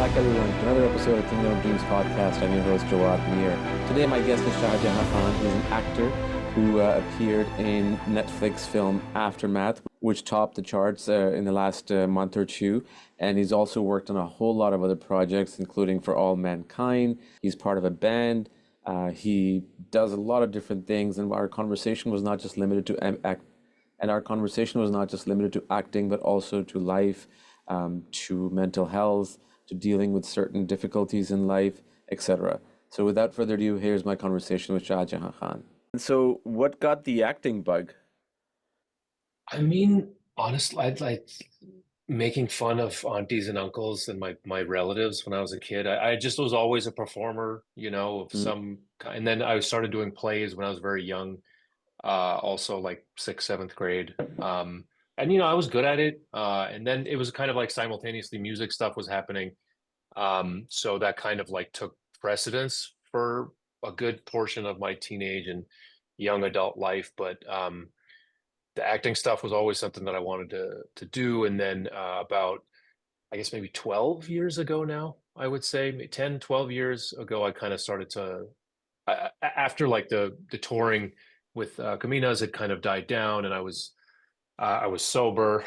back, everyone, to another episode of Kingdom of Dreams podcast. I'm your host, Jawad Mir. Today, my guest is Shahjehan Khan. He's an actor who appeared in Netflix film Aftermath, which topped the charts in the last month or two. And he's also worked on a whole lot of other projects, including For All Mankind. He's part of a band. He does a lot of different things, and our conversation was not just limited to acting, but also to life, to mental health, to dealing with certain difficulties in life, etc. So without further ado, here's my conversation with Shahjehan Khan. So what got the acting bug? I mean, honestly, I'd like making fun of aunties and uncles and my relatives when I was a kid. I just was always a performer, of Mm, some kind. And then I started doing plays when I was very young, also like sixth, seventh grade. And I was good at it. And then it was kind of like simultaneously music stuff was happening. So that kind of like took precedence for a good portion of my teenage and young adult life. But the acting stuff was always something that I wanted to do. And then about, I guess maybe 12 years ago now, I would say 10, 12 years ago, I kind of started to, after like the touring with Kominas had kind of died down and I was sober.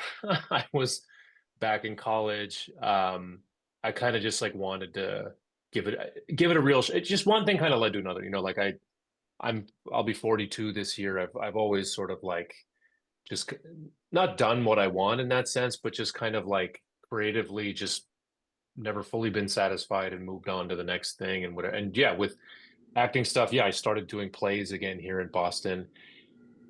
I was back in college. I kind of just like wanted to give it a real, just one thing kind of led to another, like I'll be 42 this year. I've always sort of like, just not done what I want in that sense, but just kind of like creatively just never fully been satisfied and moved on to the next thing and whatever. And yeah, with acting stuff, yeah, I started doing plays again here in Boston.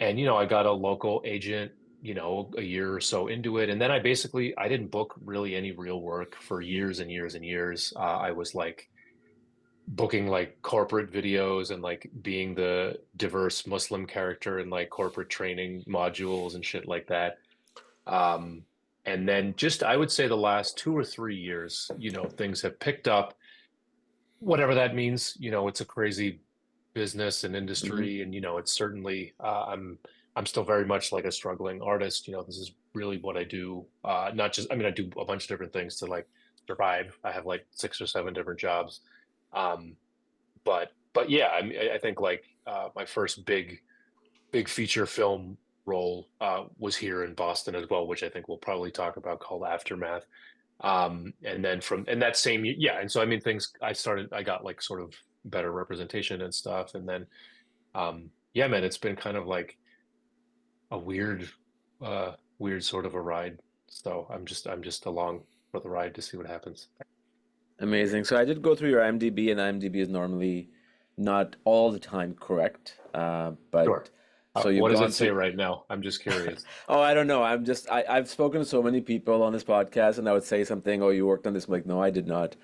And I got a local agent, a year or so into it. And then I didn't book really any real work for years and years and years. I was like booking like corporate videos and like being the diverse Muslim character in like corporate training modules and shit like that. Um, and then just I would say the last 2 or 3 years, things have picked up, whatever that means. It's a crazy business and mhm. industry, and it's certainly I'm still very much like a struggling artist. This is really what I do. Not just I mean I do a bunch of different things to like survive. I have like 6 or 7 different jobs. Um, but yeah, I think like my first big feature film role was here in Boston as well, which I think we'll probably talk about, called Aftermath. And then from and that same yeah, and so I mean things I got like sort of better representation and stuff, and then yeah, man, it's been kind of like a weird sort of a ride. So I'm just along for the ride to see what happens. Amazing. So I did go through your IMDb, and IMDb is normally not all the time correct. But Sure. so you've What does gone it say through. right now? I'm just curious. Oh, I don't know. I've spoken to so many people on this podcast, and I would say something, oh, you worked on this. I'm like, no, I did not.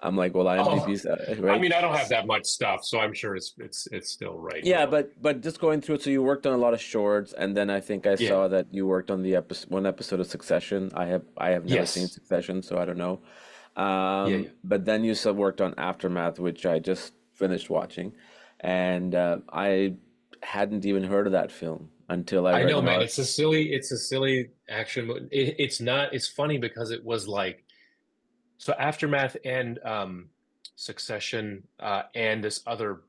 I'm like, well, Oh, IMDb's I right. mean, I don't have that much stuff, so I'm sure it's still right, Yeah, though. but just going through it, so you worked on a lot of shorts, and then I think I Yeah. saw that you worked on the one episode of Succession. I have never seen Yes. Succession, so I don't know. Yeah, yeah. But then you still worked on Aftermath, which I just finished watching, and I hadn't even heard of that film until I I read know, an man. art. It's a silly action movie. It's not. It's funny because it was like so Aftermath and Succession and this other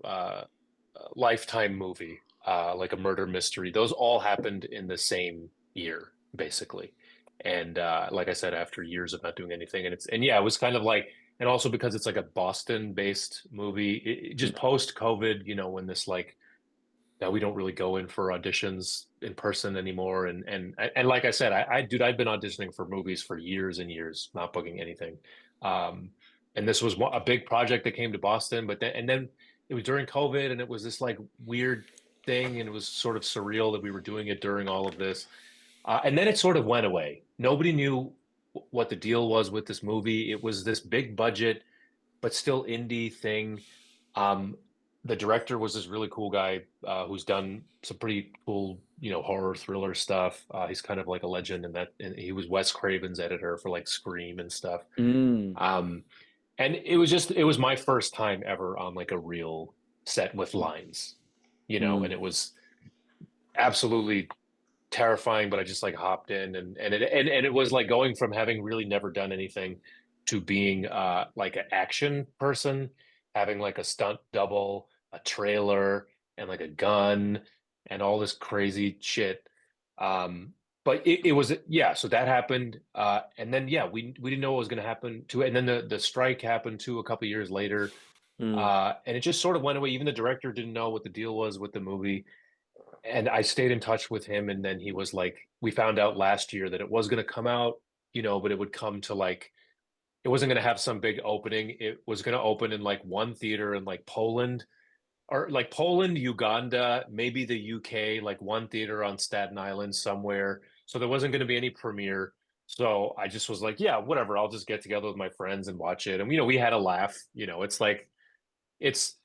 Lifetime movie, like a murder mystery. Those all happened in the same year, basically. And like I said, after years of not doing anything, and yeah, it was kind of like, and also because it's like a Boston-based movie, just post-COVID, when this like now we don't really go in for auditions in person anymore. And like I said, dude, I've been auditioning for movies for years and years, not booking anything. Um, and this was a big project that came to Boston, but then it was during COVID, and it was this like weird thing, and it was sort of surreal that we were doing it during all of this. And then it sort of went away. Nobody knew what the deal was with this movie. It was this big budget, but still indie thing. Um, the director was this really cool guy who's done some pretty cool, horror thriller stuff. He's kind of like a legend in that, and he was Wes Craven's editor for like Scream and stuff. Mm, Um, and it was my first time ever on like a real set with lines, and mm, it was absolutely terrifying, but I just like hopped in, and it was like going from having really never done anything to being like an action person, having like a stunt double, a trailer, and like a gun and all this crazy shit. Um, but it was yeah, so that happened. And then yeah, we didn't know what was gonna happen to it. And then the strike happened too a couple years later. Mm. And it just sort of went away. Even the director didn't know what the deal was with the movie. And I stayed in touch with him, and then he was like, we found out last year that it was going to come out, but it would come to like, it wasn't going to have some big opening. It was going to open in like one theater in like Poland, or like Poland, Uganda, maybe the UK, like one theater on Staten Island somewhere. So there wasn't going to be any premiere. So I just was like, yeah, whatever. I'll just get together with my friends and watch it. And we had a laugh. It's like it's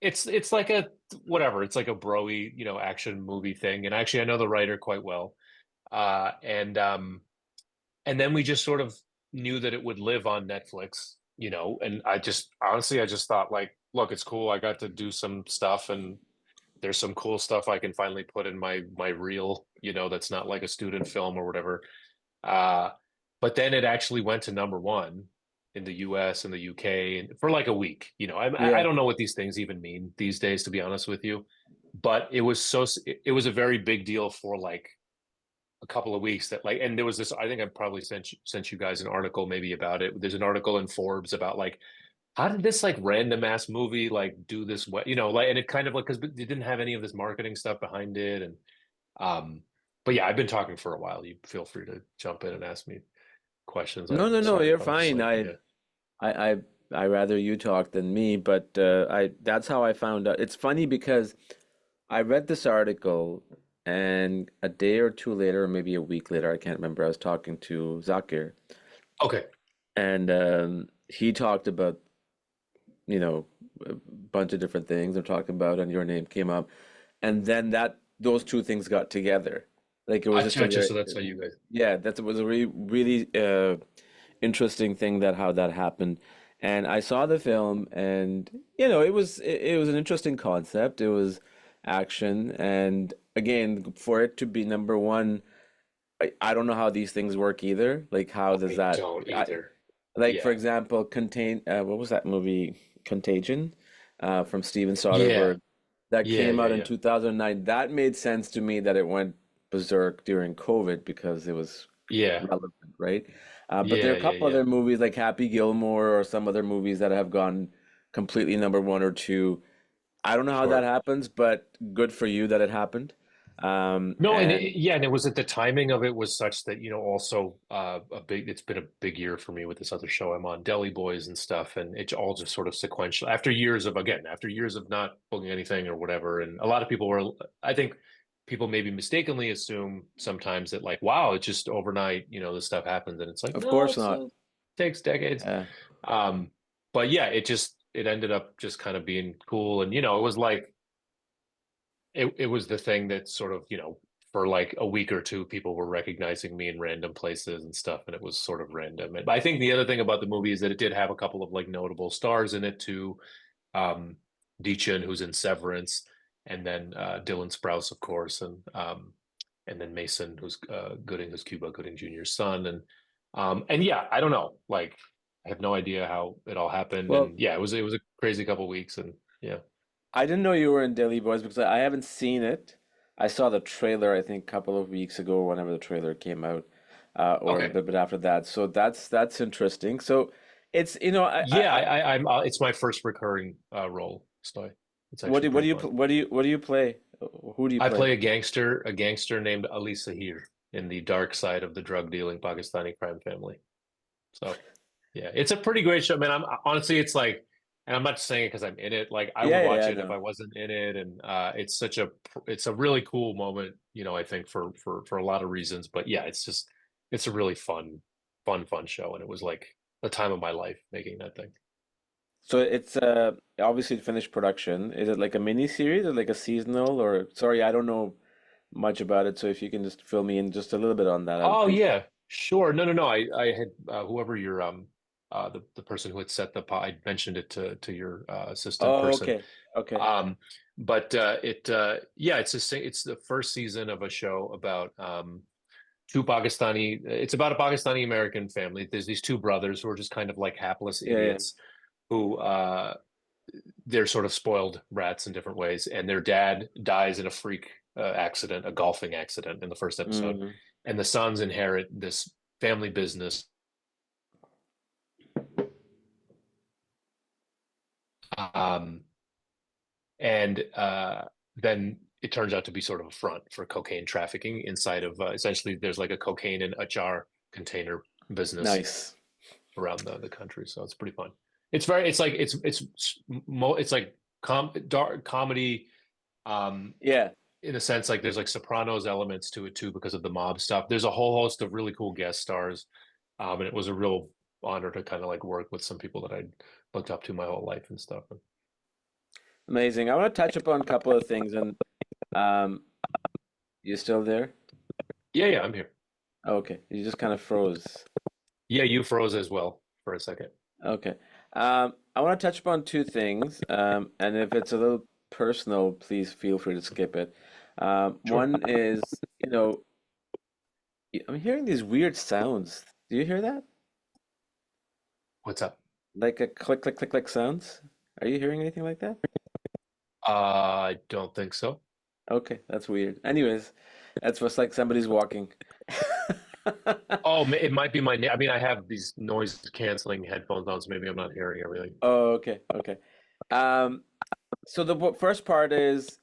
it's like a whatever. It's like a broy, action movie thing. And actually, I know the writer quite well. And then we just sort of knew that it would live on Netflix. And I just honestly, I just thought like, look, it's cool. I got to do some stuff, and there's some cool stuff I can finally put in my reel. That's not like a student film or whatever. Uh, but then it actually went to number one in the US and the UK and for like a week. I Yeah. don't know what these things even mean these days, to be honest with you. But it was a very big deal for like a couple of weeks that like, and there was this, I think I probably sent you guys an article maybe about it. There's an article in Forbes about like, how did this like random ass movie like do this way, like, and it kind of like, because it didn't have any of this marketing stuff behind it. And um but yeah, I've been talking for a while. You feel free to jump in and ask me questions. No, no, no, Sorry you're if I'm just fine. like, yeah. I rather you talk than me, but I that's how I found out. It's funny because I read this article, and a day or two later, or maybe a week later, I can't remember, I was talking to Zakir, Okay. and he talked about, a bunch of different things. I'm talking about, and your name came up, and then those two things got together. Like it was just a Gotcha. very, So that's how you guys. yeah, that was a really, really interesting thing that how that happened. And I saw the film, and it was an interesting concept. It was action, and again, for it to be number one, I don't know how these things work either. Like, how does I that? don't either. Like, for Yeah. example, what was that movie? Contagion, from Steven Yeah. Soderbergh, that Yeah. came Yeah. out in Yeah. 2009. That made sense to me that it went berserk during COVID because it was Yeah. relevant, right? But there are Yeah. a Yeah. couple Yeah. other movies like Happy Gilmore or some other movies that have gone completely number one or two. I don't know how that Sure. happens, but good for you that it happened. No, and And yeah, and it was at the timing of it was such that, also it's been a big year for me with this other show I'm on, Deli Boys and stuff, and it's all just sort of sequential after years of not booking anything or whatever. And a lot of people were, I think people maybe mistakenly assume sometimes that like, wow, it's just overnight, this stuff happens, and it's like, of no, course not. it takes decades. Uh, Um, but yeah, it ended up just kind of being cool, and it was like it was the thing that sort of, for like a week or two, people were recognizing me in random places and stuff, and it was sort of random. And I think the other thing about the movie is that it did have a couple of like notable stars in it too. Um, Deechin, who's in Severance, and then Dylan Sprouse, of course, and then Mason, who's Gooding, who's Cuba Gooding Jr.'s son, and yeah, I don't know, like I have no idea how it all happened, well, and yeah, it was a crazy couple weeks, and yeah, I didn't know you were in Daily Boys because I haven't seen it. I saw the trailer, I think, a couple of weeks ago, whenever the trailer came out, or a okay. little bit after that. So that's interesting. So it's, Yeah, I'm. It's my first recurring role, so it's what actually do what pretty do you fun. what do you play? Who do you I play? play a gangster named Ali Sahir in the dark side of the drug dealing Pakistani crime family. So yeah, it's a pretty great show, man. I'm honestly, it's like, and I'm not saying it because I'm in it. Like I would Yeah, yeah, yeah, watch I it if know. I wasn't in it, and it's a really cool moment. I think for a lot of reasons, but yeah, it's a really fun show, and it was like the time of my life making that thing. So it's obviously finished production. Is it like a mini series or like a seasonal, or sorry, I don't know much about it. So if you can just fill me in just a little bit on that, I'd Oh appreciate it. yeah, sure. No, no, no. I had whoever your the person who had set I mentioned it to your assistant Oh, person. okay. Okay. Um, but it's the first season of a show about two Pakistani. It's about a Pakistani American family. There's these two brothers who are just kind of like hapless Yeah, yeah. idiots who they're sort of spoiled brats in different ways. And their dad dies in a freak accident, a golfing accident in the first episode. Mm. And the sons inherit this family business. Um, and then it turns out to be sort of a front for cocaine trafficking inside of essentially there's like a cocaine and achar container business Nice. around the country. So it's pretty fun. It's very, it's like, it's like dark comedy, um, Yeah. in a sense, like there's like Sopranos elements to it too because of the mob stuff. There's a whole host of really cool guest stars, and it was a real honor to kind of like work with some people that I'd looked up to my whole life and stuff. Amazing. I want to touch upon a couple of things, and um, you still there? Yeah, yeah, I'm here. Okay, you just kind of froze. Yeah, you froze as well for a second. Okay. I want to touch upon two things, and if it's a little personal, please feel free to skip it. Sure. One is, you know, I'm hearing these weird sounds. Do you hear that? What's up? Like a click, click, click, click sounds? Are you hearing anything like that? I don't think so. Okay, that's weird. Anyways, that's just like somebody's walking. Oh, it might be I mean, I have these noise canceling headphones on, so maybe I'm not hearing everything. Oh, okay, okay. Um, so the first part is,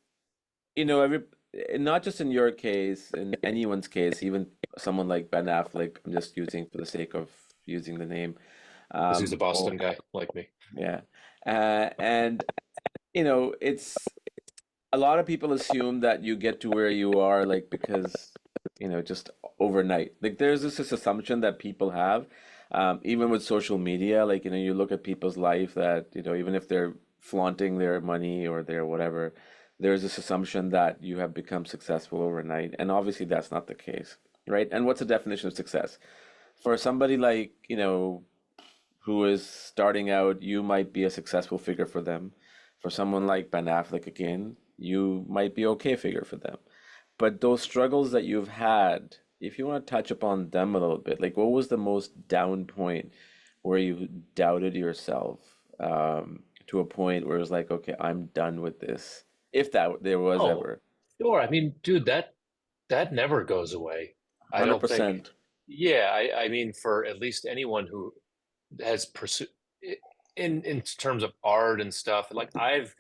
every not just in your case, in anyone's case, even someone like Ben Affleck, I'm just using for the sake of using the name. Because he's a Or Boston guy like me. yeah, and it's a lot of people assume that you get to where you are like because just overnight. Like there's this assumption that people have, even with social media. Like you look at people's life that even if they're flaunting their money or their whatever, there's this assumption that you have become successful overnight, and obviously that's not the case, right? And what's the definition of success for somebody like who is starting out? You might be a successful figure for them. For someone like Ben Affleck, again, you might be okay figure for them. But those struggles that you've had, if you want to touch upon them a little bit, like what was the most down point where you doubted yourself, to a point where it was like, okay, I'm done with this, if that there was Oh, ever. sure. I mean, dude, that never goes away. I don't think. 100%. Yeah, I mean, for at least anyone who has pursued in terms of art and stuff, like I've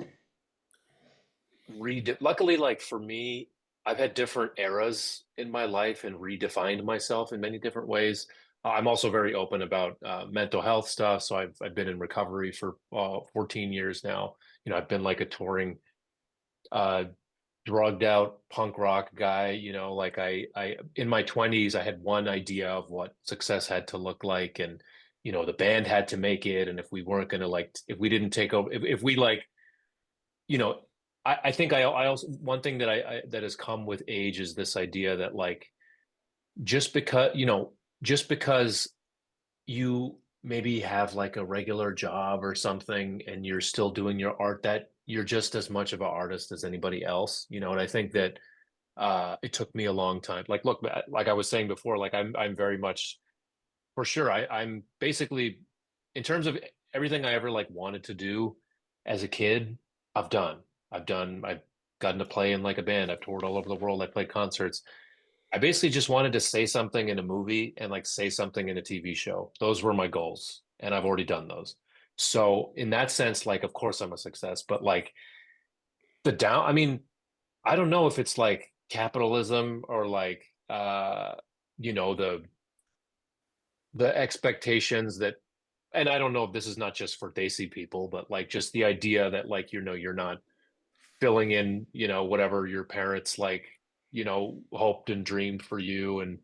read luckily, like for me, I've had different eras in my life and redefined myself in many different ways. I'm also very open about mental health stuff, so I've been in recovery for 14 years now. I've been like a touring uh drugged out punk rock guy. Like I in my 20s I had one idea of what success had to look like, and the band had to make it, and if we weren't going to, like, if we didn't take over, if we like, you know I think I also, one thing that that has come with age is this idea that, like, just because just because you maybe have like a regular job or something and you're still doing your art, that you're just as much of an artist as anybody else. And I think that it took me a long time. Like, look, like I was saying before, like I'm very much, for sure, I'm basically, in terms of everything I ever like wanted to do as a kid, I've done. I've gotten to play in like a band. I've toured all over the world. I played concerts. I basically just wanted to say something in a movie and like say something in a TV show. Those were my goals, and I've already done those. So in that sense, like, of course I'm a success, but like I mean, I don't know if it's like capitalism or like the expectations that, and I don't know if this is not just for Desi people, but like just the idea that, like, you're not filling in, whatever your parents, like, hoped and dreamed for you. And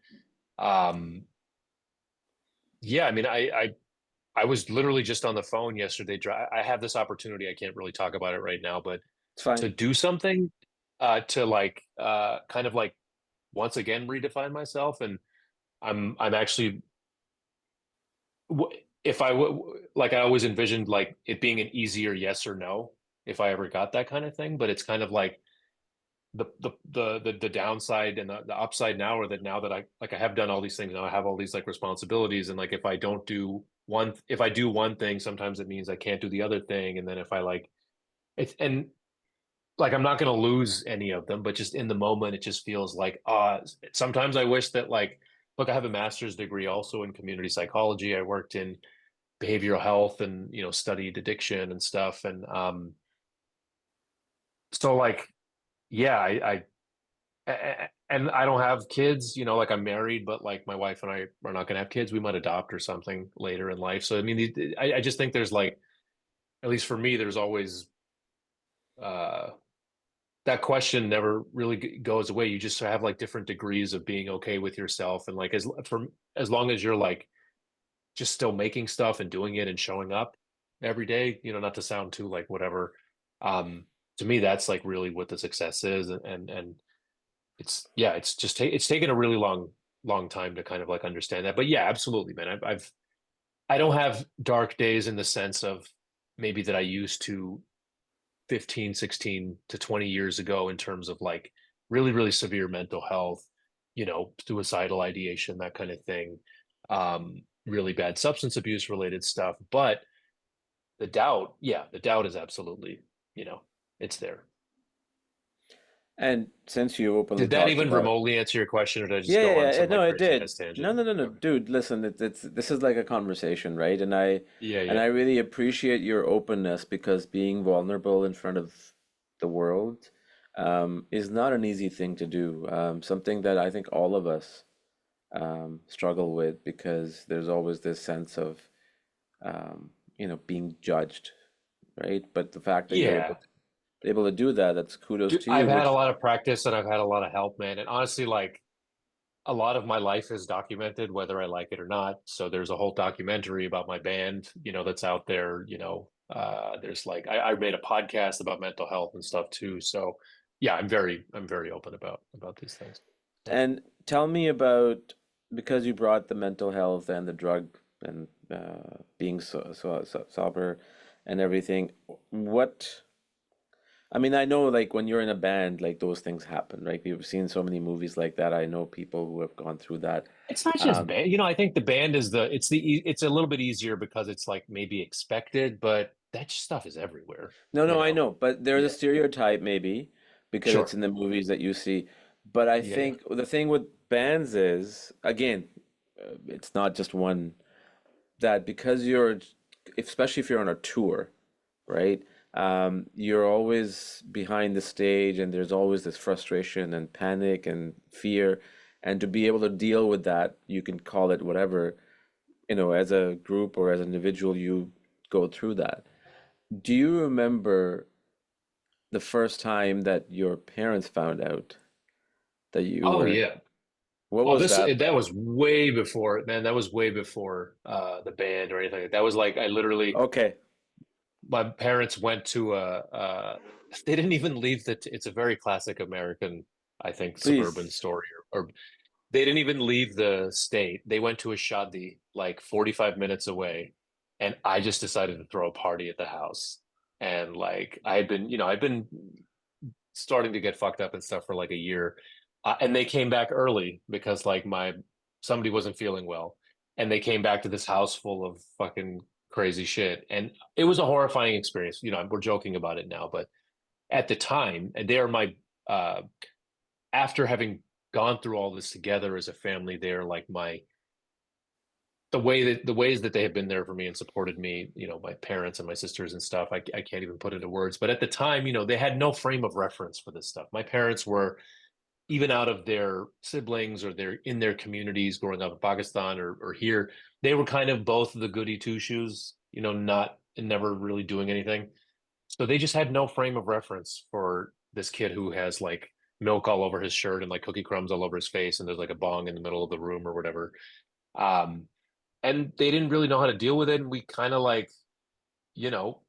um yeah, I mean, I was literally just on the phone yesterday. I have this opportunity. I can't really talk about it right now, but It's to fine. do something, to like kind of like once again redefine myself. And I'm actually, if I would, like, I always envisioned like it being an easier yes or no if I ever got that kind of thing. But it's kind of like the the downside and the upside now are that now that I have done all these things now, I have all these like responsibilities, and like if I do one thing, sometimes it means I can't do the other thing, and then if I like it's and like I'm not going to lose any of them, but just in the moment it just feels like sometimes I wish that like look, I have a master's degree also in community psychology. I worked in behavioral health and studied addiction and stuff, and so like yeah, and I don't have kids, like I'm married, but like my wife and I are not going to have kids. We might adopt or something later in life. So I mean, I just think there's like, at least for me, there's always uh that question never really goes away. You just have like different degrees of being okay with yourself, and like as long as you're like just still making stuff and doing it and showing up every day, not to sound too like whatever. Um, to me, that's like really what the success is, and it's just it's taken a really long time to kind of like understand that. But yeah, absolutely, man. I don't have dark days in the sense of maybe that I used to 15, 16 to 20 years ago in terms of like really, really severe mental health, suicidal ideation, that kind of thing. Really bad substance abuse related stuff. But the doubt is absolutely, you know, it's there. And since you openly Did that talked even about, remotely answer your question, or did I just yeah, go on yeah, yeah, some no, like it crazy did. ass No, tangent? no, no, no, Okay. dude, listen, it's this is like a conversation, right? Yeah, And yeah. I really appreciate your openness because being vulnerable in front of the world is not an easy thing to do. Something that I think all of us struggle with because there's always this sense of being judged, right? But the fact that you're Yeah. able to do that, that's kudos Dude, to you, I've had a which lot of practice and I've had a lot of help, man. And honestly, like a lot of my life is documented, whether I like it or not. So there's a whole documentary about my band, that's out there. There's like I made a podcast about mental health and stuff too. So yeah, I'm very open about these things. So and tell me about because you brought the mental health and the drug and being sober and everything. What I mean, I know like when you're in a band, like those things happen, right? We've seen so many movies like that. I know people who have gone through that. it's not just Um, band. I think the band is it's a little bit easier because it's like maybe expected, but that stuff is everywhere, no, you no, I know. know, but there's a Yeah. stereotype maybe because it's Sure. in the movies that you see. But I Yeah, yeah. think the thing with bands is, again, it's not just one that because especially if you're on a tour, right? You're always behind the stage, and there's always this frustration and panic and fear. And to be able to deal with that, you can call it whatever, as a group or as an individual, you go through that. Do you remember the first time that your parents found out that you Oh were, yeah. what Oh, was this that that like? was way before, man. That was way before the band or anything. That was like I literally Okay, my parents went to they didn't even leave it's a very classic American, I think, suburban please. story or they didn't even leave the state. They went to a shadi like 45 minutes away, and I just decided to throw a party at the house. And like I'd been starting to get fucked up and stuff for like a year. And they came back early because like my somebody wasn't feeling well, and they came back to this house full of fucking crazy shit, and it was a horrifying experience. We're joking about it now, but at the time, and they are my after having gone through all this together as a family, they're like the ways that they have been there for me and supported me, my parents and my sisters and stuff. I can't even put into words. But at the time, they had no frame of reference for this stuff. My parents were even out of their siblings or they're in their communities growing up in Pakistan or here, they were kind of both the goody two shoes, not and never really doing anything. So they just had no frame of reference for this kid who has like milk all over his shirt and like cookie crumbs all over his face, and there's like a bong in the middle of the room or whatever. Um, and they didn't really know how to deal with it. And we kind of like, you know,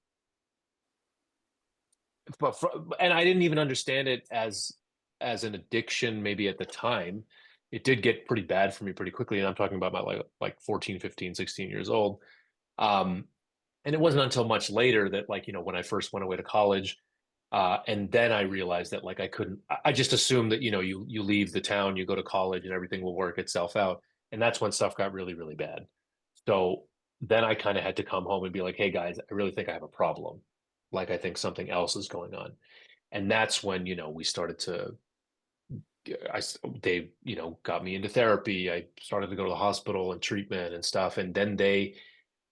and I didn't even understand it as an addiction maybe at the time. It did get pretty bad for me pretty quickly, and I'm talking about my like 14, 15, 16 years old. Um, and it wasn't until much later that like, when I first went away to college, And then I realized that like I couldn't. I just assumed that you leave the town, you go to college, and everything will work itself out. And that's when stuff got really really bad. So then I kind of had to come home and be like, hey guys, I really think I have a problem. Like I think something else is going on. And that's when we started to. I they got me into therapy. I started to go to the hospital and treatment and stuff. And then they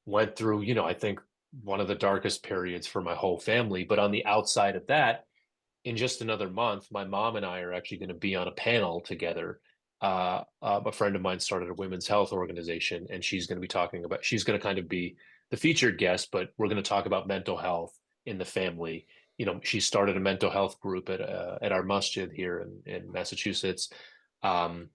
went through, I think one of the darkest periods for my whole family. But on the outside of that, in just another month, my mom and I are actually going to be on a panel together. A friend of mine started a women's health organization, and she's going to kind of be the featured guest, but we're going to talk about mental health in the family. She started a mental health group at our masjid here in Massachusetts. Um,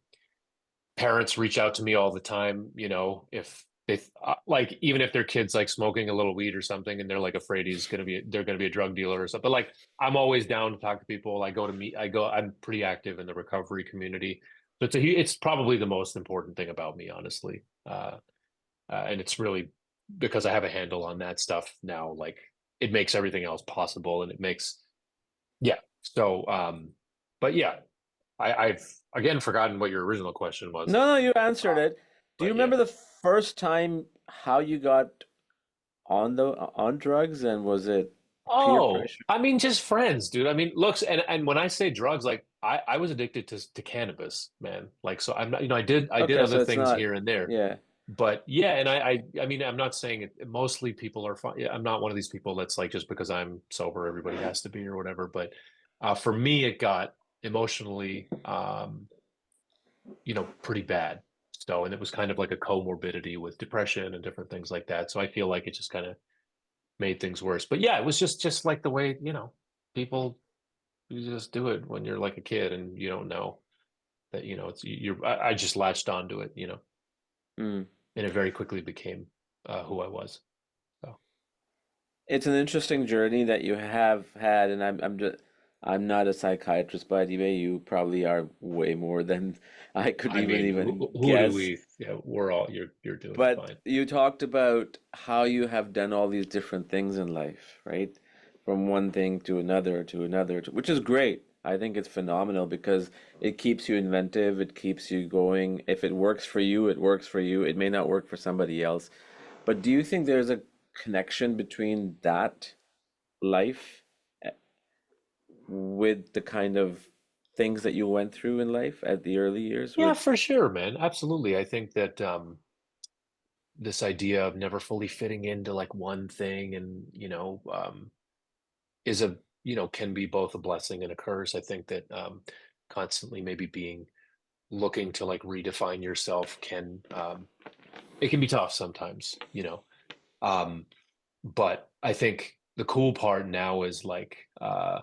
Parents reach out to me all the time, if they like, even if their kid's like smoking a little weed or something, and they're like afraid they're going to be a drug dealer or something. But like, I'm always down to talk to people. I'm pretty active in the recovery community. So it's probably the most important thing about me, honestly. And it's really because I have a handle on that stuff now. Like, it makes everything else possible, and it makes, yeah. So, but yeah, I've again forgotten what your original question was. No, no, you answered it. Do you But yeah. remember the first time how you got on drugs, and was it peer Oh, pressure? I mean, just friends, dude. I mean, looks, and when I say drugs, like I was addicted to cannabis, man. Like, so I'm not, I did Okay, other so it's things not, here and there, yeah. but yeah, and I mean, I'm not saying it. Mostly people are fine. Yeah, I'm not one of these people that's like just because I'm sober, everybody has to be or whatever. But for me, it got emotionally, pretty bad. So, and it was kind of like a comorbidity with depression and different things like that. So I feel like it just kind of made things worse. But yeah, it was just like the way, people you just do it when you're like a kid and you don't know that, it's I just latched onto it, Mm. and it very quickly became who I was. So It's an interesting journey that you have had, and I'm not a psychiatrist, but anyway, you probably are way more than I could I mean, even who do guess. we, yeah, we're all, you're doing But fine. you talked about how you have done all these different things in life, right? From one thing to another to another, which is great. I think it's phenomenal because it keeps you inventive, it keeps you going. If it works for you, it works for you. It may not work for somebody else. But do you think there's a connection between that life with the kind of things that you went through in life at the early years Yeah, with for sure, man. Absolutely. I think that this idea of never fully fitting into like one thing and, is a can be both a blessing and a curse. I think that constantly maybe being looking to like redefine yourself can it can be tough sometimes, um but I think the cool part now is like I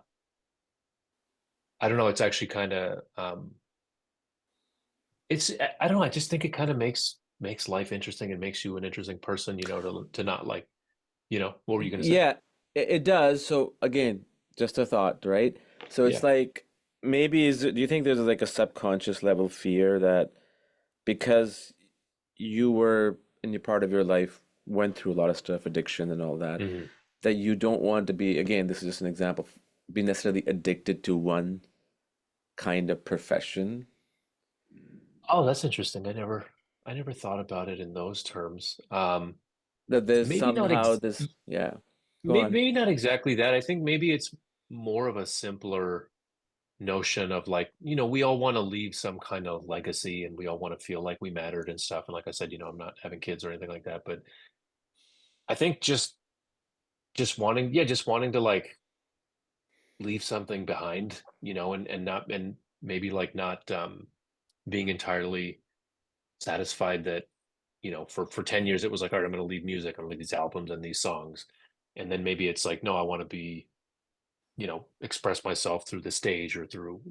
don't know, it's actually kind of it's I don't know, I just think it kind of makes life interesting and makes you an interesting person, to not like, what were you going to say? yeah, it does. So again, just a thought, right? So it's Yeah. like maybe do you think there's like a subconscious level fear that because you were in your part of your life went through a lot of stuff, addiction and all that, Hmm. that you don't want to be, again, this is just an example, be necessarily addicted to one kind of profession? Oh, that's interesting. I never thought about it in those terms. That there's Maybe not somehow this, yeah. Go on. maybe not exactly that. I think maybe it's more of a simpler notion of like, we all want to leave some kind of legacy and we all want to feel like we mattered and stuff. And like I said, I'm not having kids or anything like that, but I think just wanting to like leave something behind, and maybe like not being entirely satisfied that, for 10 years it was like, all right, I'm going to leave music, I'm going to leave these albums and these songs. And then maybe it's like, no, I want to be, express myself through the stage or through,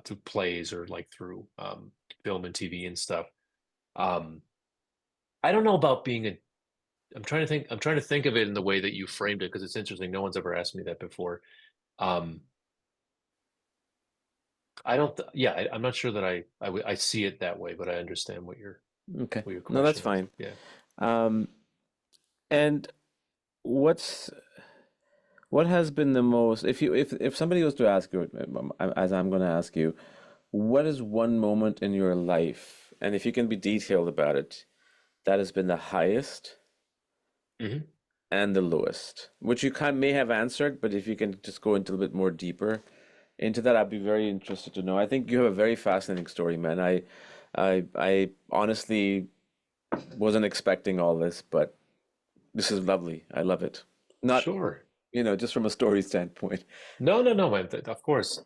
through plays or like through film and TV and stuff. Um, I don't know about being a, I'm trying to think of it in the way that you framed it because it's interesting. No one's ever asked me that before. Um, I don't, yeah, I'm not sure that I see it that way, but I understand Okay. what your No, that's question is. fine. Yeah. Um, and what's What has been the most, if somebody was to ask you, as I'm going to ask you, what is one moment in your life, and if you can be detailed about it, that has been the highest Hmm. and the lowest, which you kind may have answered, but if you can just go into a little bit more deeper into that, I'd be very interested to know. I think you have a very fascinating story, man. I honestly wasn't expecting all this, but this is lovely. I love it. Not, Sure. just from a story standpoint. No, no, no, man. Of course.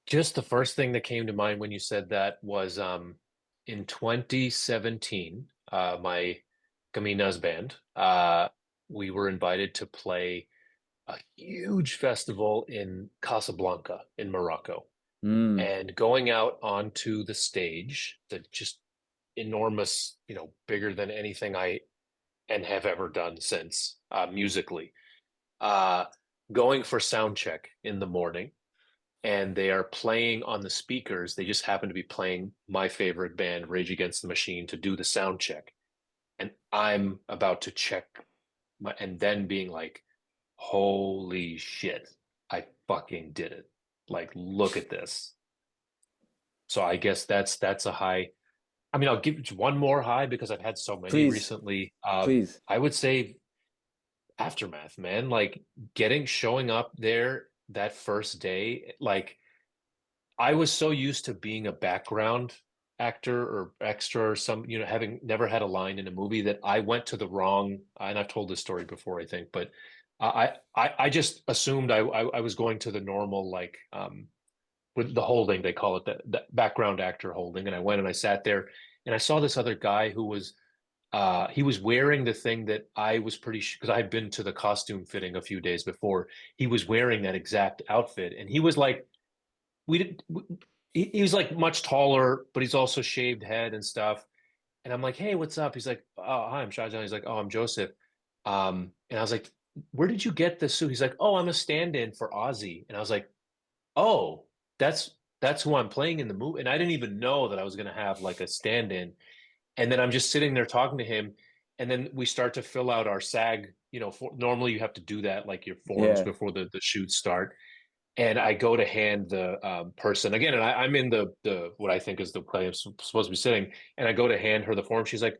Just the first thing that came to mind when you said that was in 2017, my Kominas band, we were invited to play a huge festival in Casablanca in Morocco. Mm, And going out onto the stage, the just enormous, bigger than anything I and have ever done since musically. Uh, Going for sound check in the morning, and they are playing on the speakers. They just happen to be playing my favorite band, Rage Against the Machine, to do the sound check. And I'm about to check and then being like, holy shit, I fucking did it. Like, look at this. So I guess that's a high. I mean, I'll give you one more high because I've had so many please, recently. please. I would say Aftermath, man. Like showing up there that first day, like I was so used to being a background actor or extra or having never had a line in a movie that I went to the wrong, and I've told this story before, I think, but I just assumed I was going to the normal, like, with the holding, they call it the background actor holding. And I went and I sat there and I saw this other guy who was, he was wearing the thing that I was pretty sure, because I had been to the costume fitting a few days before. He was wearing that exact outfit. And he was like, we did, he was like much taller, but he's also shaved head and stuff. And I'm like, hey, what's up? He's like, oh, hi, I'm Shahjehan. He's like, oh, I'm Joseph. And I was like, where did you get this suit? He's like, oh, I'm a stand-in for Ozzy. And I was like, oh, that's who I'm playing in the movie. And I didn't even know that I was going to have like a stand-in. And then I'm just sitting there talking to him, and then we start to fill out our SAG. Normally you have to do that, like your forms Yeah. before the shoots start. And I go to hand the person again, and I'm in the what I think is the play I'm supposed to be sitting, and I go to hand her the form. She's like,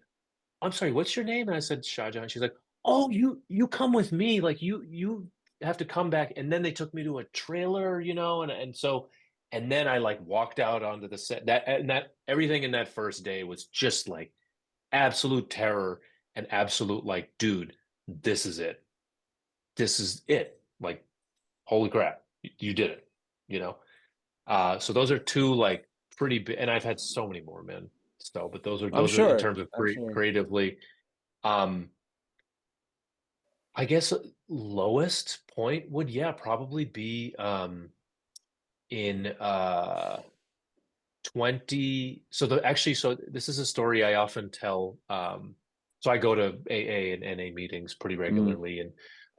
I'm sorry, what's your name? And I said, Shahjahan. She's like, oh, you come with me. Like you have to come back. And then they took me to a trailer, and then I like walked out onto the set. That everything in that first day was just like absolute terror and absolute like, dude, this is it. This is it. Like, holy crap, you did it, you know? So those are two like pretty big, and I've had so many more, man. So, but I'm those are in sure. terms of I'm sure. creatively. Um, I guess lowest point would, yeah, probably be in 20. So this is a story I often tell. So I go to AA and NA meetings pretty Mm, regularly, and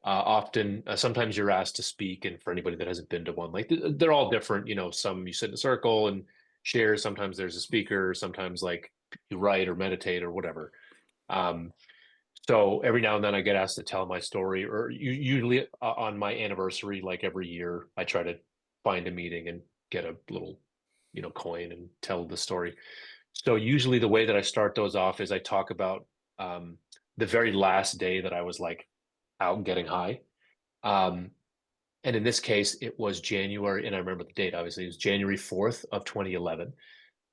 often sometimes you're asked to speak. And for anybody that hasn't been to one, like they're all different. Some you sit in a circle and share. Sometimes there's a speaker. Sometimes like you write or meditate or whatever. Um, So every now and then I get asked to tell my story, or usually on my anniversary, like every year, I try to find a meeting and get a little, coin and tell the story. So usually the way that I start those off is I talk about um, the very last day that I was like out getting high. Um, and in this case, it was January, and I remember the date, obviously, it was January 4th of 2011.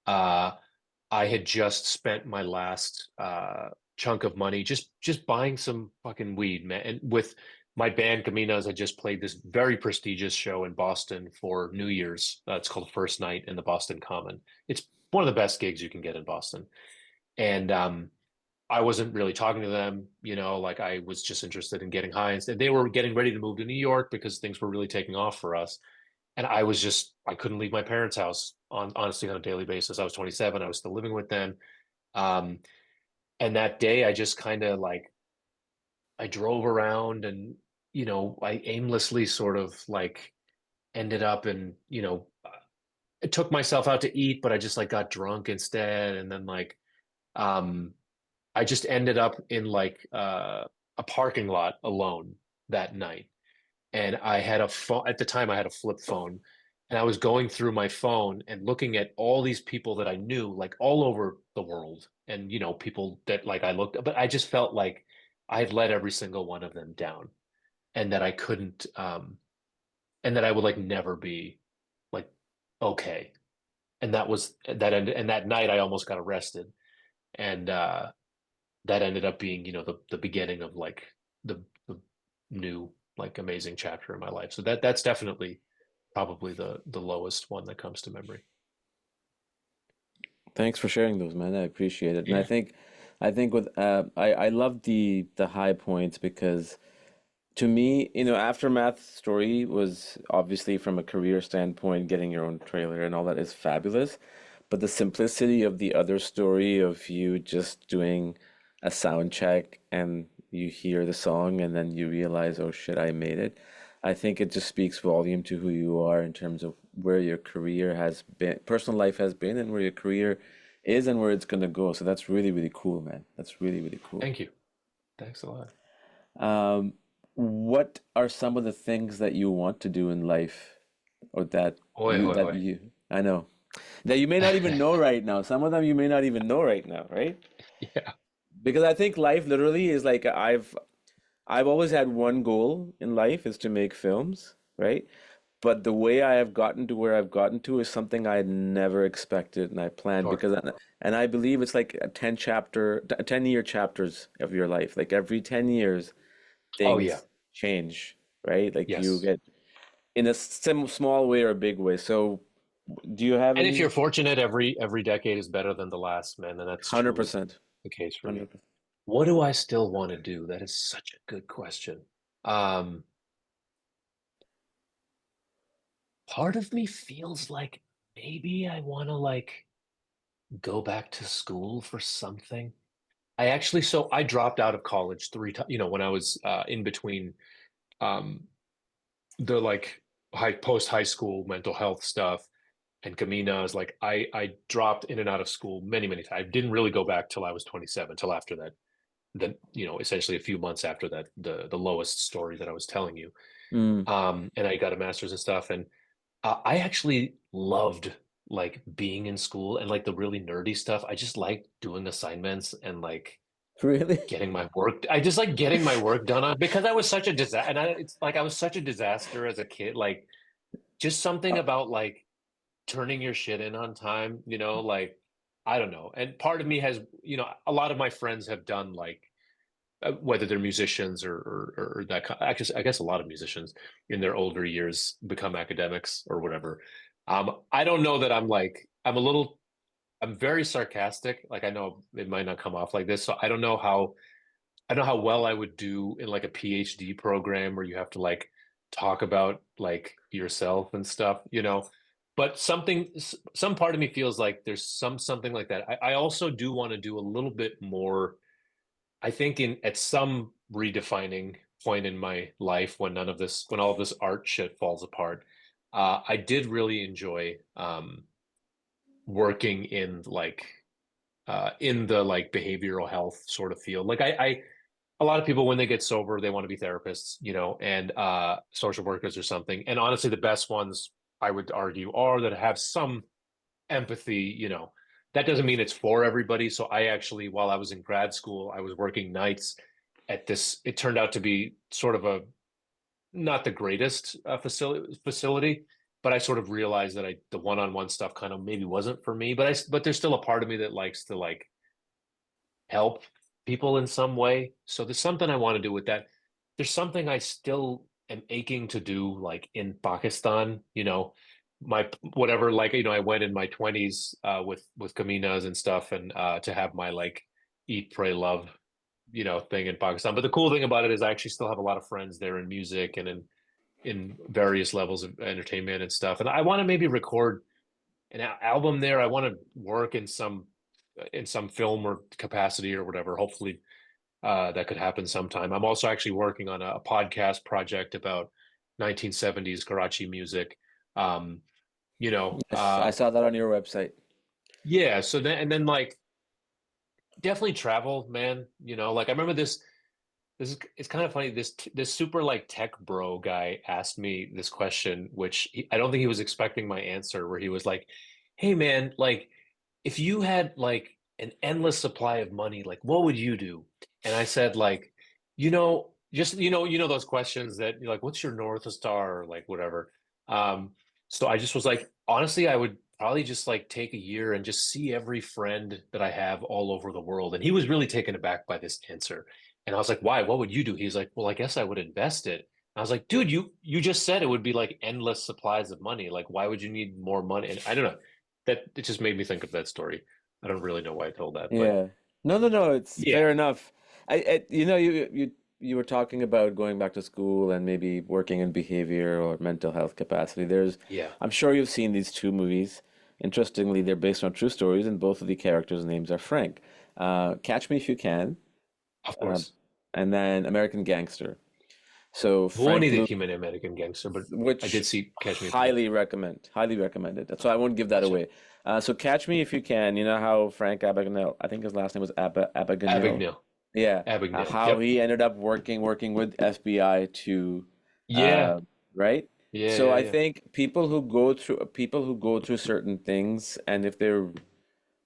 Uh, I had just spent my last chunk of money just buying some fucking weed, man. And with my band Kominas, I just played this very prestigious show in Boston for New Year's. It's called First Night in the Boston Common. It's one of the best gigs you can get in Boston. And I wasn't really talking to them, like I was just interested in getting high. Instead, they were getting ready to move to New York because things were really taking off for us. And I couldn't leave my parents' house honestly on a daily basis. I was 27. I was still living with them. Um, and that day I just kind of like, I drove around and, I aimlessly sort of like ended up and, I took myself out to eat, but I just like got drunk instead. And then like, um, I just ended up in like, a parking lot alone. that night. And I had a phone at the time, I had a flip phone, and I was going through my phone and looking at all these people that I knew, like all over the world, and people that like I looked, but I just felt like I had let every single one of them down, and that I couldn't, and that I would like never be like okay. And that was that end, and that night I almost got arrested, and that ended up being, the beginning of like the new like amazing chapter in my life. So that's definitely probably the lowest one that comes to memory. Thanks for sharing those, man. I appreciate it. And Yeah. I think with I love the high points because to me, Aftermath story was obviously from a career standpoint, getting your own trailer and all that is fabulous. But the simplicity of the other story of you just doing a sound check and you hear the song and then you realize, oh shit, I made it. I think it just speaks volume to who you are in terms of where your career has been, personal life has been, and where your career is and where it's gonna go. So that's really, really cool, man. That's really, really cool. Thank you. Thanks a lot. Um, what are some of the things that you want to do in life, or Oi, oi, oi. I know that you may not even know right now. Some of them you may not even know right now, right? Yeah. Because I think life literally is like I've always had one goal in life is to make films, right? But the way I have gotten to where I've gotten to is something I had never expected and I planned Sure. and I believe it's like a 10-year chapters of your life. Like every 10 years Oh yeah. things change, right? Like you Yes. get in a small way or a big way. So do you have And if you're any fortunate, every decade is better than the last, man, and that's truly 100%, the case for me. 100%. What do I still want to do? That is such a good question. Um, Part of me feels like maybe I want to like go back to school for something. So I dropped out of college 3 times, when I was in between um, the like post high school mental health stuff and Kominas. Like I dropped in and out of school many, many times. I didn't really go back till I was 27, till after that. Then, essentially a few months after that, the lowest story that I was telling you. Mm, And I got a master's and stuff. And I actually loved like being in school and like the really nerdy stuff. I just like doing assignments and like really? getting my work. I just like getting my work done on because I was such a disaster. And it's like I was such a disaster as a kid. Like just something about like turning your shit in on time, like I don't know. And part of me has, a lot of my friends have done like whether they're musicians or that kind. I guess a lot of musicians in their older years become academics or whatever. I don't know that I'm very sarcastic. Like I know it might not come off like this, so I don't know how well I would do in like a PhD program where you have to like talk about like yourself and stuff, But some part of me feels like there's something like that. I also do want to do a little bit more. I think in at some redefining point in my life when all of this art shit falls apart, I did really enjoy working in the like behavioral health sort of field. Like a lot of people when they get sober, they want to be therapists, and social workers or something. And honestly, the best ones I would argue are that have some empathy, that doesn't mean it's for everybody. So I actually, while I was in grad school, I was working nights at this. It turned out to be sort of a not the greatest facility, but I sort of realized that the one-on-one stuff kind of maybe wasn't for me. But there's still a part of me that likes to like help people in some way. So there's something I want to do with that. There's something I still am aching to do, like in Pakistan, my whatever, like, I went in my 20s with Kominas and stuff and to have my like eat, pray, love, thing in Pakistan. But the cool thing about it is I actually still have a lot of friends there in music and in various levels of entertainment and stuff. And I want to maybe record an album there. I want to work in some film or capacity or whatever. Hopefully, that could happen sometime. I'm also actually working on a podcast project about 1970s Karachi music. Um, you know, Yes, I saw that on your website. yeah. So then like definitely travel, man. Like I remember this. it's kind of funny. This super like tech bro guy asked me this question, which I don't think he was expecting my answer, where he was like, "Hey man, like if you had like an endless supply of money, like what would you do?" And I said like, just those questions that you're like, "What's your North Star?" or like whatever. So I just was like, honestly, I would probably just like take a year and just see every friend that I have all over the world. And he was really taken aback by this answer. And I was like, why? What would you do? He's like, well, I guess I would invest it. I was like, dude, you just said it would be like endless supplies of money. Like, why would you need more money? And I don't know. That it just made me think of that story. I don't really know why I told that, but Yeah. No, no, no, it's yeah, fair enough. You were talking about going back to school and maybe working in behavior or mental health capacity. yeah, I'm sure you've seen these two movies. Interestingly, they're based on true stories, and both of the characters' names are Frank. Catch Me If You Can, of uh, course. and then American Gangster. So Buoni Frank di Lu, Human American Gangster, but I which did see Catch Me If You Can. highly recommended. So I won't give that Gotcha. away. So Catch Me If You Can. You know how Frank Abagnale, I think his last name was Abagnale. Abagnale. Yeah, Abagnale. how Yep. he ended up working with FBI to, Yeah. uh, right? Yeah. So Yeah. I Yeah. think people who go through certain things, and if they're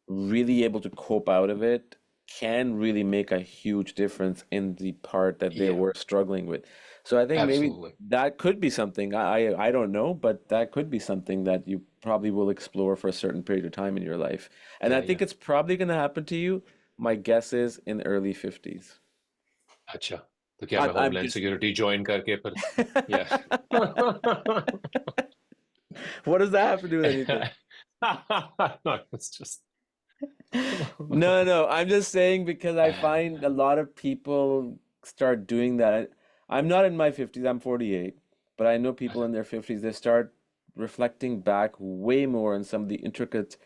really able to cope out of it, can really make a huge difference in the part that they Yeah. were struggling with. So I think maybe Absolutely. that could be something. I don't know, but that could be something that you probably will explore for a certain period of time in your life. And I Yeah. think Yeah. it's probably going to happen to you. My guess is in the early 50s. अच्छा तो क्या मैं I'm homeland just security join करके फिर या what does that have to do with anything? no, it's just No, no, I'm just saying because I find a lot of people start doing that. I'm not in my 50s, I'm 48, but I know people in their 50s, they start reflecting back way more on some of the intricate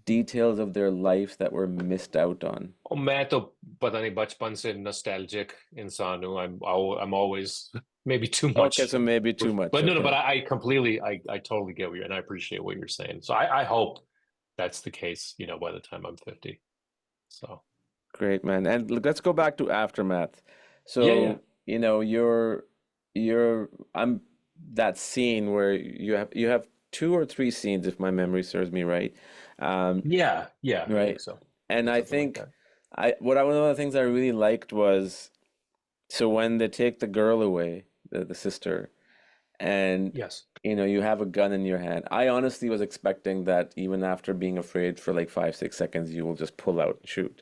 details of their lives that were missed out on. और मैं तो पता नहीं बचपन से nostalgic इंसान हूँ I'm always maybe too Okay, much so maybe too much. but no but Okay. I completely I totally get what you're and I appreciate what you're saying so I hope that's the case by the time I'm 50 so Great, man. And look, let's go back to Aftermath. yeah yeah So, you're I'm that scene where you have two or three scenes, if my memory serves me right. Um, yeah I think right. so And I something like think that one of the things I really liked was so when they take the girl away, the sister, and yes you have a gun in your hand. I honestly was expecting that even after being afraid for like 5, 6 seconds, you will just pull out and shoot.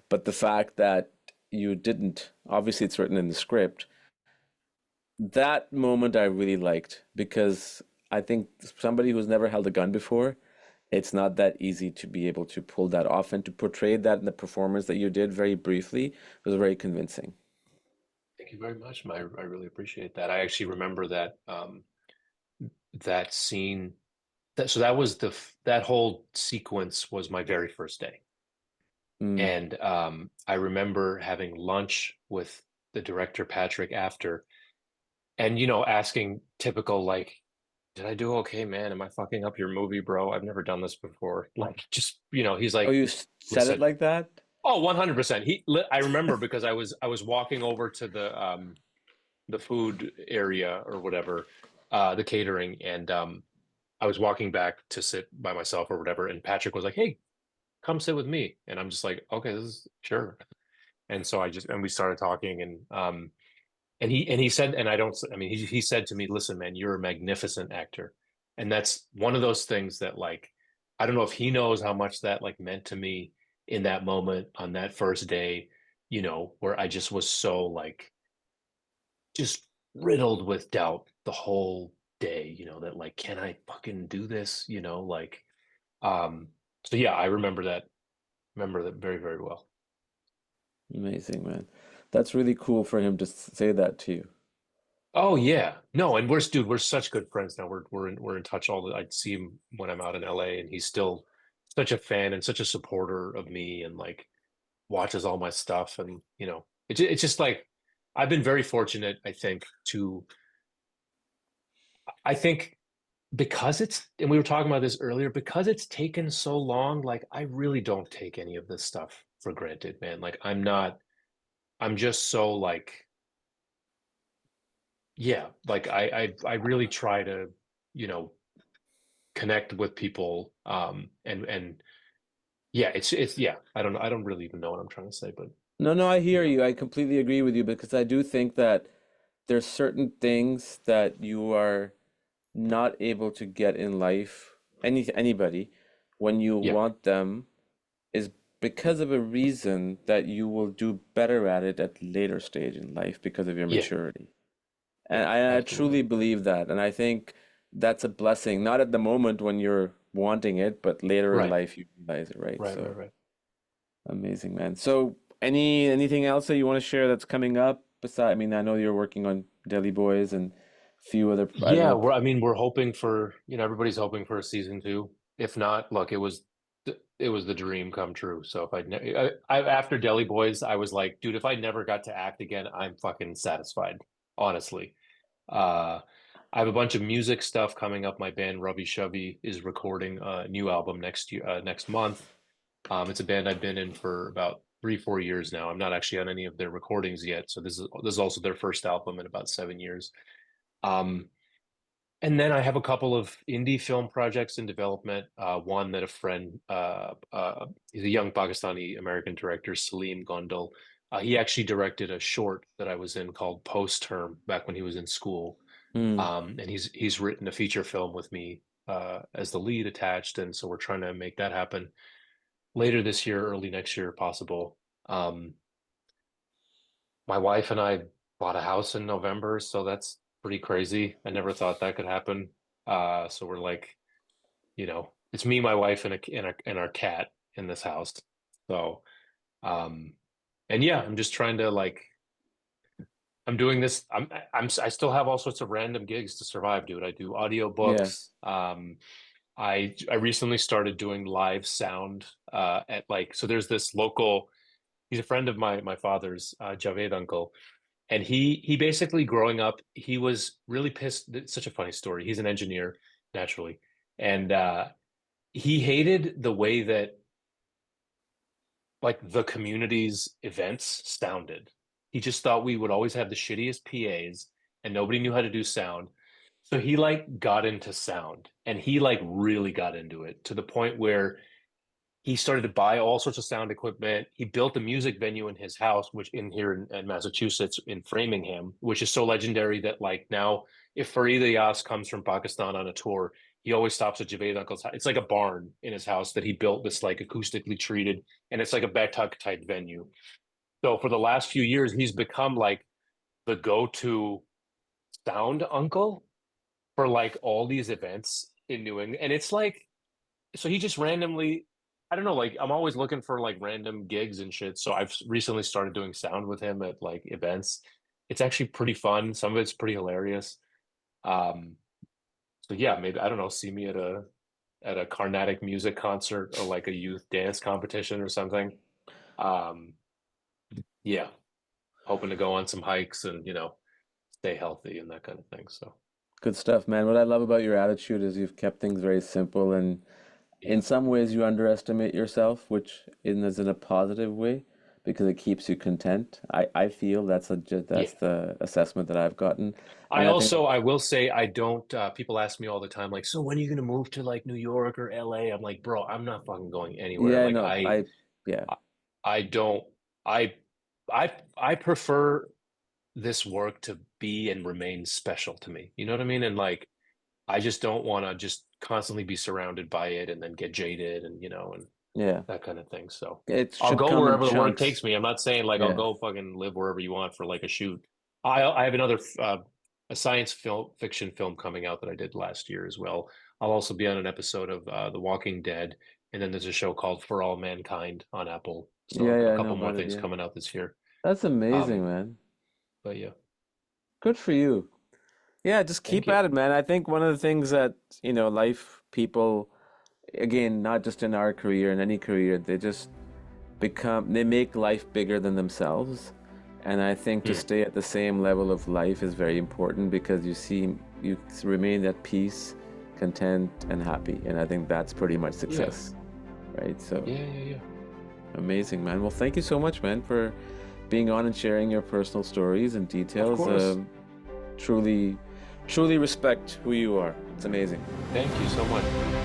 But the fact that you didn't, obviously it's written in the script, that moment I really liked because I think somebody who's never held a gun before, it's not that easy to be able to pull that off and to portray that in the performance that you did very briefly was very convincing. Thank you very much. I really appreciate that. I actually remember that scene. That was that whole sequence was my very first day, Mm. and I remember having lunch with the director Patrick after, and asking typical like, "Did I do okay, man? Am I fucking up your movie, bro? I've never done this before." Like, just he's Oh, like, you said it "Listen." like that? Oh, 100%. I remember because I was walking over to the food area or whatever, the catering, and I was walking back to sit by myself or whatever, and Patrick was like, "Hey, come sit with me," and I'm just like, "Okay, this is sure." And so we started talking, and he said, and I mean, he said to me, "Listen, man, you're a magnificent actor," and that's one of those things that like, I don't know if he knows how much that like meant to me in that moment on that first day, where I just was so like just riddled with doubt the whole day, that like, can I fucking do this? Like, um, so yeah, I remember that very, very well. Amazing, man. That's really cool for him to say that to you. Oh yeah. No, and we're such good friends now. We're in touch all the I see him when I'm out in LA and he's still such a fan and such a supporter of me and like watches all my stuff and it's just like I've been very fortunate, I think because it's and we were talking about this earlier because it's taken so long like I really don't take any of this stuff for granted man like I'm just so like yeah, like I really try to, you know, connect with people. And yeah, it's yeah. I don't know. I don't really even know what I'm trying to say, but No, no, I you hear know, you. I completely agree with you because I do think that there's certain things that you are not able to get in life, anybody, when you yeah, want them, is because of a reason that you will do better at it at later stage in life because of your yeah, maturity. And yeah, I absolutely. truly believe that. And I think that's a blessing, not at the moment when you're wanting it, but later in Right, life you realize it, right? right, right, So right. amazing, man. So anything else that you want to share that's coming up beside, I mean, I know you're working on Deli Boys and a few other, I don't Yeah, know. I mean, we're hoping for, you know, everybody's hoping for a season two. If not, look, it was the dream come true. So if after Deli Boys, I was like, dude, if I never got to act again, I'm fucking satisfied, honestly. Uh, I have a bunch of music stuff coming up. My band Rubby Shovey is recording a new album next year, next month. It's a band I've been in for about 3, 4 years now. I'm not actually on any of their recordings yet, so this is also their first album in about 7 years. Um, and then I have a couple of indie film projects in development. One that a friend, he's a young Pakistani American director, Salim Gondal. He actually directed a short that I was in called Post Term back when he was in school. Hmm. And he's written a feature film with me as the lead attached, and so we're trying to make that happen later this year, early next year, possible. Um, my wife and I bought a house in November, so that's pretty crazy. I never thought that could happen. So we're like, you know, it's me, my wife, and our cat in this house. So, um, and yeah, I'm just trying to like, I'm doing this. I still have all sorts of random gigs to survive, dude. I do Yeah. audiobooks. I recently started doing live sound at like, so there's this local. He's a friend of my father's, Javed uncle, and he basically growing up, he was really pissed. It's such a funny story. He's an engineer naturally, and he hated the way that like the community's events sounded. He just thought we would always have the shittiest PAs and nobody knew how to do sound. So he like got into sound and he like really got into it to the point where he started to buy all sorts of sound equipment. He built a music venue in his house, which in here in Massachusetts, in Framingham, which is so legendary that like now, if Farid Yas comes from Pakistan on a tour, he always stops at Javed Uncle's house. It's like a barn in his house that he built this like acoustically treated, and it's like a Betuk type venue. So for the last few years, he's become like the go-to sound uncle for like all these events in New England. And it's like so he just randomly, I don't know, like I'm always looking for like random gigs and shit. So I've recently started doing sound with him at like events. It's actually pretty fun. Some of it's pretty hilarious. Um, so yeah, maybe I don't know, see me at a Carnatic music concert or like a youth dance competition or something. Um, yeah, hoping to go on some hikes and, you know, stay healthy and that kind of thing. So Good stuff, man. What I love about your attitude is you've kept things very simple, and in yeah. some ways you underestimate yourself, which is in a positive way because it keeps you content. I feel Yeah. that's the assessment that I've gotten. And I I think also, I will say, I don't, people ask me all the time, like, so when are you going to move to like New York or LA? I'm like, bro, I'm not fucking going anywhere. yeah, Like, no, yeah, I don't, I, I prefer this work to be and remain special to me. You know what I mean? And like, I just don't want to just constantly be surrounded by it and then get jaded and, you know, and yeah. that kind of thing. So It I'll should go come in wherever the work chunks. takes me. I'm not saying like I'll Yeah. go fucking live wherever you want for like a shoot. I have another a science film fiction film coming out that I did last year as well. I'll also be on an episode of The Walking Dead, and then there's a show called For All Mankind on Apple. Yeah, So yeah, a I know couple more about it, things yeah. coming out this year. That's amazing, Um, man. but yeah, Good for you. Yeah, just thank keep you. at it, man. I think one of the things that, life people, again, not just in our career, in any career, they make life bigger than themselves. And I think to Hmm. stay at the same level of life is very important because you remain at peace, content, and happy. And I think that's pretty much Yeah, success, right? So yeah, yeah, yeah. amazing, man. Well, thank you so much, man, for being on and sharing your personal stories and Of details. course. truly, truly respect who you are. It's amazing. Thank you so much.